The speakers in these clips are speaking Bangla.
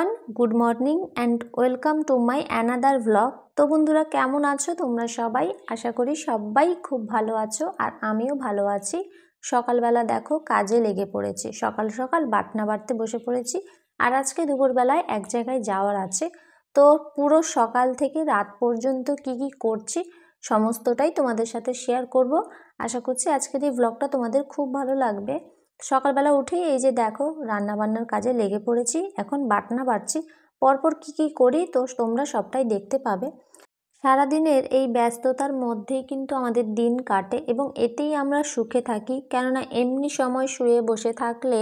Everyone, good morning and welcome to my another vlog. তো বন্ধুরা, কেমন আছো তোমরা সবাই? আশা করি সবাই খুব ভালো আছো, আর আমিও ভালো আছি। সকালবেলা দেখো কাজে লেগে পড়েছি, সকাল সকাল বাটনা বাটতে বসে পড়েছি। আর আজকে দুপুরবেলায় এক জায়গায় যাওয়ার আছে। তো পুরো সকাল থেকে রাত পর্যন্ত কি কি করছি সমস্তটাই তোমাদের সাথে শেয়ার করব। আশা করছি আজকের এই ভ্লগটা তোমাদের খুব ভালো লাগবে। সকালবেলা উঠেই এই যে দেখো রান্নাবান্নার কাজে লেগে পড়েছি, এখন বাটনা বাটছি। পরপর কি কি করি তো তোমরা সবটাই দেখতে পাবে। সারাদিনের এই ব্যস্ততার মধ্যেই কিন্তু আমাদের দিন কাটে এবং এতেই আমরা সুখে থাকি, কেননা এমনি সময় শুয়ে বসে থাকলে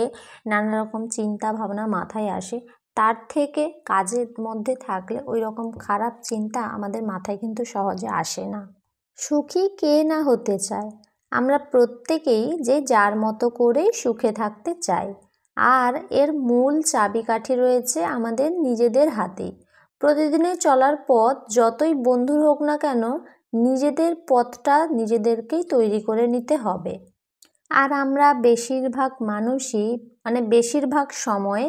নানা রকম চিন্তা ভাবনা মাথায় আসে। তার থেকে কাজের মধ্যে থাকলে ওই রকম খারাপ চিন্তা আমাদের মাথায় কিন্তু সহজে আসে না। সুখী কে না হতে চায়? আমরা প্রত্যেকেই যে যার মতো করেই সুখে থাকতে চাই, আর এর মূল চাবিকাঠি রয়েছে আমাদের নিজেদের হাতেই। প্রতিদিনের চলার পথ যতই বন্ধুর হোক না কেন, নিজেদের পথটা নিজেদেরকেই তৈরি করে নিতে হবে। আর আমরা বেশিরভাগ মানুষই বেশিরভাগ সময়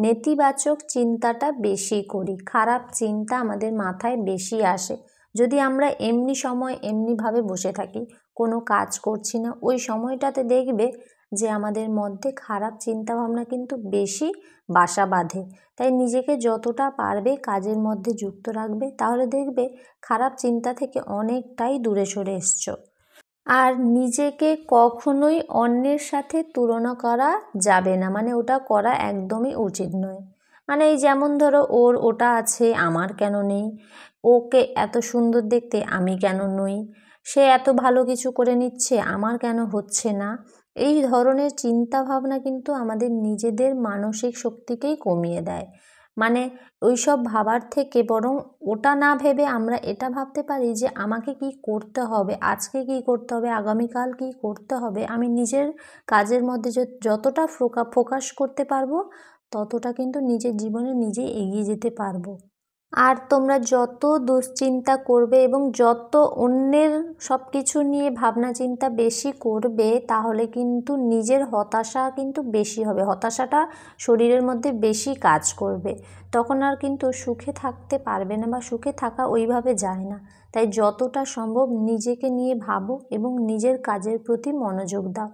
নেতিবাচক চিন্তাটা বেশি করি, খারাপ চিন্তা আমাদের মাথায় বেশি আসে। যদি আমরা এমনি সময় এমনিভাবে বসে থাকি, কোনো কাজ করছি না, ওই সময়টাতে দেখবে যে আমাদের মধ্যে খারাপ চিন্তাভাবনা কিন্তু বেশি বাসা বাঁধে। তাই নিজেকে যতটা পারবে কাজের মধ্যে যুক্ত রাখবে, তাহলে দেখবে খারাপ চিন্তা থেকে অনেকটাই দূরে সরে এসছো। আর নিজেকে কখনোই অন্যের সাথে তুলনা করা যাবে না, ওটা করা একদমই উচিত নয়। এই যেমন ধরো ওর ওটা আছে আমার কেন নেই, ওকে এত সুন্দর দেখতে আমি কেন নই, সে এত ভালো কিছু করে নিচ্ছে আমার কেন হচ্ছে না। এই ধরনের চিন্তা ভাবনা কিন্তু আমাদের নিজেদের মানসিক শক্তিকেই কমিয়ে দেয়। ওইসব ভাবার থেকে বরং ওটা না ভেবে আমরা এটা ভাবতে পারি যে আমাকে কি করতে হবে, আজকে কি করতে হবে, আগামীকাল কি করতে হবে। আমি নিজের কাজের মধ্যে যতটা ফোকাস করতে পারবো, ততটা কিন্তু নিজের জীবনে নিজেই এগিয়ে যেতে পারবো। আর তোমরা যত দুশ্চিন্তা করবে এবং যত অন্যের সব কিছু নিয়ে ভাবনা চিন্তা বেশি করবে, তাহলে কিন্তু নিজের হতাশা কিন্তু বেশি হবে, হতাশাটা শরীরের মধ্যে বেশি কাজ করবে। তখন আর কিন্তু সুখে থাকতে পারবে না, বা সুখে থাকা ওইভাবে যায় না। তাই যতটা সম্ভব নিজেকে নিয়ে ভাবো এবং নিজের কাজের প্রতি মনোযোগ দাও।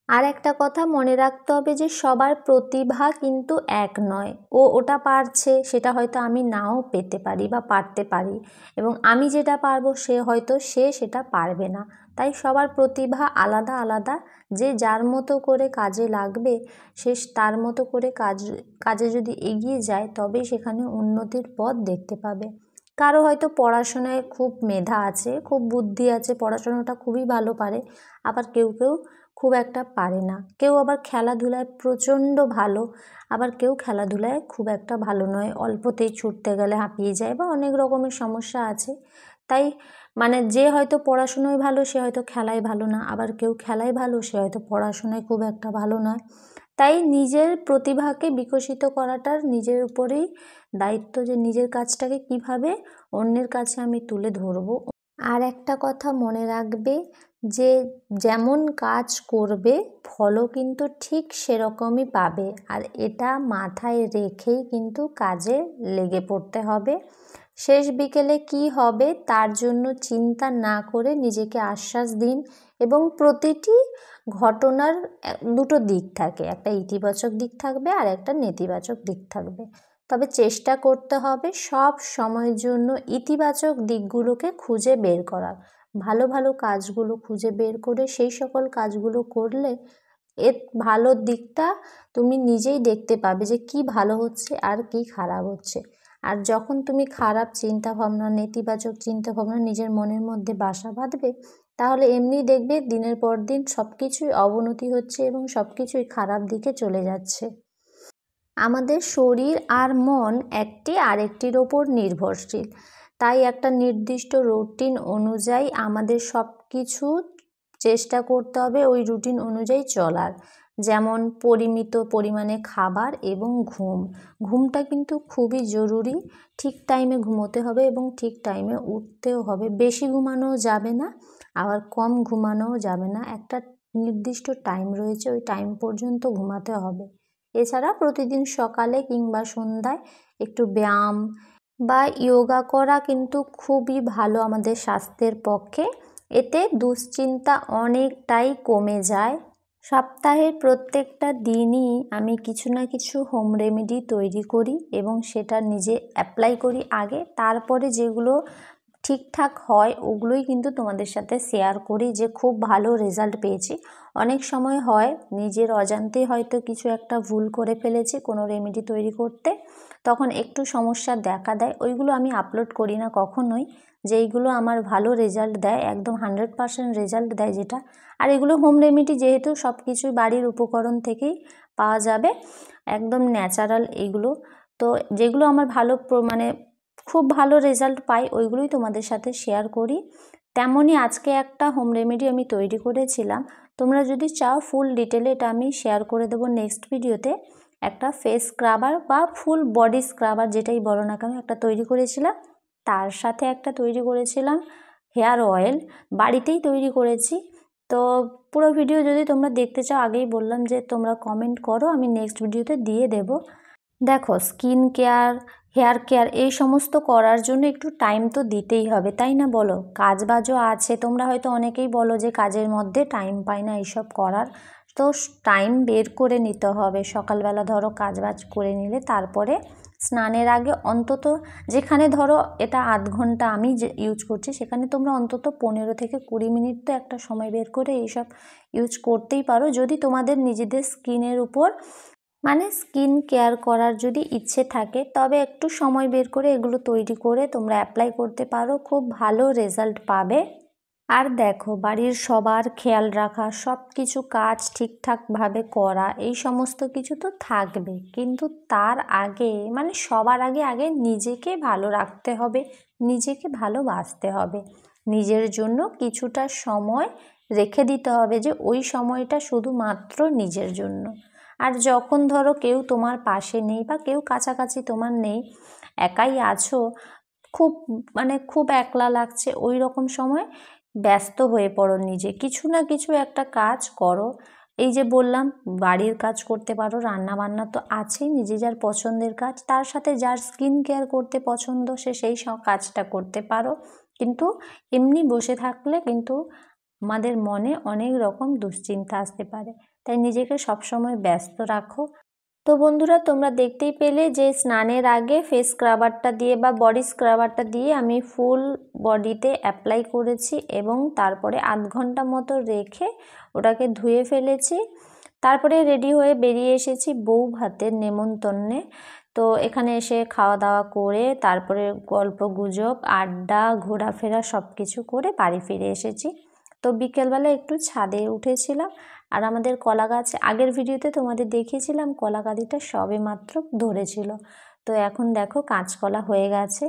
আর একটা কথা মনে রাখতে হবে যে সবার প্রতিভা কিন্তু এক নয়। ও ওটা পারছে, সেটা হয়তো আমি নাও পেতে পারি বা পারতে পারি, এবং আমি যেটা পারবো সে সেটা পারবে না। তাই সবার প্রতিভা আলাদা আলাদা। যে যার মতো করে কাজে লাগবে, সে তার মতো করে কাজে যদি এগিয়ে যায়, তবেই সেখানে উন্নতির পথ দেখতে পাবে। কারো হয়তো পড়াশোনায় খুব মেধা আছে, খুব বুদ্ধি আছে, পড়াশোনাটা খুবই ভালো পারে, আবার কেউ কেউ খুব একটা পারে না। কেউ আবার খেলাধুলায় প্রচণ্ড ভালো, আবার কেউ খেলাধুলায় খুব একটা ভালো নয়, অল্পতেই ছুটতে গেলে হাঁপিয়ে যায়, বা অনেক রকমের সমস্যা আছে। তাই যে হয়তো পড়াশোনায় ভালো, সে হয়তো খেলায় ভালো না, আবার কেউ খেলায় ভালো, সে হয়তো পড়াশোনায় খুব একটা ভালো নয়। তাই নিজের প্রতিভাকে বিকশিত করাটার নিজের উপরেই দায়িত্ব, যে নিজের কাজটাকে কিভাবে অন্যের কাছে আমি তুলে ধরবো। আর একটা কথা মনে রাখবে যে যেমন কাজ করবে ফলও কিন্তু ঠিক সেরকমই পাবে, আর এটা মাথায় রেখেই কিন্তু কাজে লেগে পড়তে হবে। শেষ বিকেলে কি হবে তার জন্য চিন্তা না করে নিজেকে আশ্বাস দিন, এবং প্রতিটি ঘটনার দুটো দিক থাকে, একটা ইতিবাচক দিক থাকবে আর একটা নেতিবাচক দিক থাকবে। তবে চেষ্টা করতে হবে সব সময়ের জন্য ইতিবাচক দিকগুলোকে খুঁজে বের করার, ভালো ভালো কাজগুলো খুঁজে বের করে সেই সকল কাজগুলো করলে এর ভালো দিকটা তুমি নিজেই দেখতে পাবে যে কি ভালো হচ্ছে আর কি খারাপ হচ্ছে। আর যখন তুমি খারাপ চিন্তাভাবনা, নেতিবাচক চিন্তাভাবনা নিজের মনের মধ্যে বাসা বাঁধবে, তাহলে এমনি দেখবে দিনের পর দিন সব কিছুই অবনতি হচ্ছে এবং সব কিছুই খারাপ দিকে চলে যাচ্ছে। আমাদের শরীর আর মন একটি আরেকটির ওপর নির্ভরশীল। তাই একটা নির্দিষ্ট রুটিন অনুযায়ী আমাদের সব কিছু চেষ্টা করতে হবে ওই রুটিন অনুযায়ী চলার। যেমন পরিমিত পরিমাণে খাবার এবং ঘুমটা কিন্তু খুবই জরুরি। ঠিক টাইমে ঘুমোতে হবে এবং ঠিক টাইমে উঠতেও হবে। বেশি ঘুমানোও যাবে না, আবার কম ঘুমানোও যাবে না। একটা নির্দিষ্ট টাইম রয়েছে, ওই টাইম পর্যন্ত ঘুমাতে হবে। এছাড়া প্রতিদিন সকালে কিংবা সন্ধ্যায় একটু ব্যায়াম বা যোগা করা কিন্তু খুবই ভালো আমাদের স্বাস্থ্যের পক্ষে। এতে দুশ্চিন্তা অনেকটাই কমে যায়। সপ্তাহের প্রত্যেকটা দিনই আমি কিছু না কিছু হোম রেমেডি তৈরি করি এবং সেটা নিজে অ্যাপ্লাই করি আগে, তারপরে যেগুলো ঠিকঠাক হয় ওগুলোই কিন্তু তোমাদের সাথে শেয়ার করি যে খুব ভালো রেজাল্ট পেয়েছি। অনেক সময় হয় নিজের অজান্তেই হয়তো কিছু একটা ভুল করে ফেলেছি কোনো রেমেডি তৈরি করতে, তখন একটু সমস্যা দেখা দেয়, ওইগুলো আমি আপলোড করি না কখনোই। যেইগুলো আমার ভালো রেজাল্ট দেয়, একদম 100% রেজাল্ট দেয় যেটা, আর এগুলো হোম রেমেডি যেহেতু সব কিছুই বাড়ির উপকরণ থেকেই পাওয়া যাবে, একদম ন্যাচারাল এগুলো। তো যেগুলো আমার ভালো মানে খুব ভালো রেজাল্ট পাই ওইগুলোই তোমাদের সাথে শেয়ার করি। তেমনই আজকে একটা হোম রেমেডি আমি তৈরি করেছিলাম, তোমরা যদি চাও ফুল ডিটেলে এটা আমি শেয়ার করে দেবো নেক্সট ভিডিওতে। একটা ফেস স্ক্রাবার বা ফুল বডি স্ক্রাবার যেটাই বলো না কেন একটা তৈরি করেছিলাম, তার সাথে একটা তৈরি করেছিলাম হেয়ার অয়েল, বাড়িতেই তৈরি করেছি। তো পুরো ভিডিও যদি তোমরা দেখতে চাও, আগেই বললাম যে তোমরা কমেন্ট করো, আমি নেক্সট ভিডিওতে দিয়ে দেব। দেখো, স্কিন কেয়ার, হেয়ার কেয়ার এই সমস্ত করার জন্য একটু টাইম তো দিতেই হবে, তাই না বলো? কাজবাজও আছে, তোমরা হয়তো অনেকেই বলো যে কাজের মধ্যে টাইম পাই না এইসব করার, তো টাইম বের করে নিতে হবে। সকালবেলা ধরো কাজবাজ করে নিলে তারপরে স্নানের আগে অন্তত, যেখানে ধরো এটা আধ ঘন্টা আমি যে ইউজ করছি সেখানে তোমরা অন্তত 15 থেকে 20 মিনিট তো একটা সময় বের করে এইসব ইউজ করতেই পারো, যদি তোমাদের নিজেদের স্কিনের উপর মানে স্কিন কেয়ার করার যদি ইচ্ছে থাকে, তবে একটু সময় বের করে এগুলো তৈরি করে তোমরা অ্যাপ্লাই করতে পারো, খুব ভালো রেজাল্ট পাবে। আর দেখো, বাড়ির সবার খেয়াল রাখা, সব কিছু কাজ ঠিকঠাকভাবে করা, এই সমস্ত কিছু তো থাকবে, কিন্তু তার আগে মানে সবার আগে আগে নিজেকে ভালো রাখতে হবে, নিজেকে ভালোবাসতে হবে, নিজের জন্য কিছুটা সময় রেখে দিতে হবে যে ওই সময়টা শুধুমাত্র নিজের জন্য। আর যখন ধরো কেউ তোমার পাশে নেই বা কেউ কাছাকাছি তোমার নেই, একাই আছো, খুব মানে খুব একলা লাগছে, ওই রকম সময় ব্যস্ত হয়ে পড়ো, নিজে কিছু না কিছু একটা কাজ করো। এই যে বললাম, বাড়ির কাজ করতে পারো, রান্না বান্না তো আছেই, নিজে যার পছন্দের কাজ, তার সাথে যার স্কিন কেয়ার করতে পছন্দ সে সেই সব কাজটা করতে পারো। কিন্তু এমনি বসে থাকলে কিন্তু আমাদের মনে অনেক রকম দুশ্চিন্তা আসতে পারে, তাই নিজেকে সবসময় ব্যস্ত রাখো। তো বন্ধুরা, তোমরা দেখতেই পেলে যে স্নানের আগে ফেস স্ক্রাবারটা দিয়ে বা বডি স্ক্রাবারটা দিয়ে আমি ফুল বডিতে অ্যাপ্লাই করেছি এবং তারপরে আধ ঘন্টা মতো রেখে ওটাকে ধুয়ে ফেলেছি। তারপরে রেডি হয়ে বেরিয়ে এসেছি বউ ভাতের নেমন্তন্নে। তো এখানে এসে খাওয়া দাওয়া করে তারপরে গল্প গুজব, আড্ডা, ঘোরাফেরা সব কিছু করে বাড়ি ফিরে এসেছি। তো বিকেলবেলা একটু ছাদে উঠেছিলাম, আর আমাদের কলা গাছ আগের ভিডিওতে তোমাদের দেখিয়েছিলাম, কলা গাদিটা সবে মাত্র ধরেছিল। তো এখন দেখো কাঁচকলা হয়ে গেছে।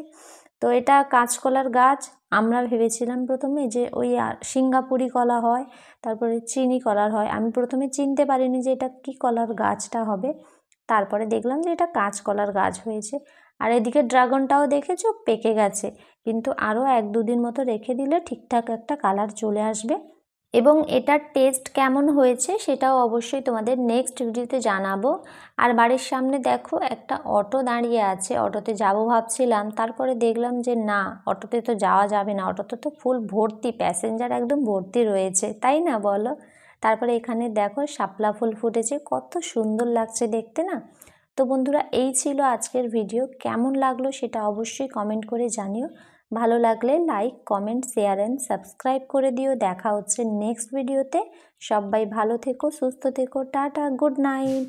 তো এটা কাঁচকলার গাছ। আমরা ভেবেছিলাম প্রথমে যে ওই সিঙ্গাপুরি কলা হয়, তারপরে চিনি কলার হয়, আমি প্রথমে চিনতে পারিনি যে এটা কি কলার গাছটা হবে, তারপরে দেখলাম যে এটা কাঁচকলার গাছ হয়েছে। আর এদিকে ড্রাগনটাও দেখেছো পেকে গেছে, কিন্তু আরও 1-2 দিন মতো রেখে দিলে ঠিকঠাক একটা কালার চলে আসবে। এবং এটার টেস্ট কেমন হয়েছে সেটাও অবশ্যই তোমাদের নেক্সট ভিডিওতে জানাবো। আর বাড়ির সামনে দেখো একটা অটো দাঁড়িয়ে আছে, অটোতে যাব ভাবছিলাম, তারপরে দেখলাম যে না, অটোতে তো যাওয়া যাবে না, অটোতে তো ফুল ভর্তি, প্যাসেঞ্জার একদম ভর্তি রয়েছে, তাই না বলো? তারপরে এখানে দেখো শাপলা ফুল ফুটেছে, কত সুন্দর লাগছে দেখতে না? তো বন্ধুরা, এই ছিল আজকের ভিডিও, কেমন লাগলো সেটা অবশ্যই কমেন্ট করে জানিও। ভালো লাগলে like, comment, share and subscribe করে দিও। দেখা হচ্ছে নেক্সট ভিডিওতে। সবাই ভালো থেকো, সুস্থ থেকো, টাটা, গুড নাইট।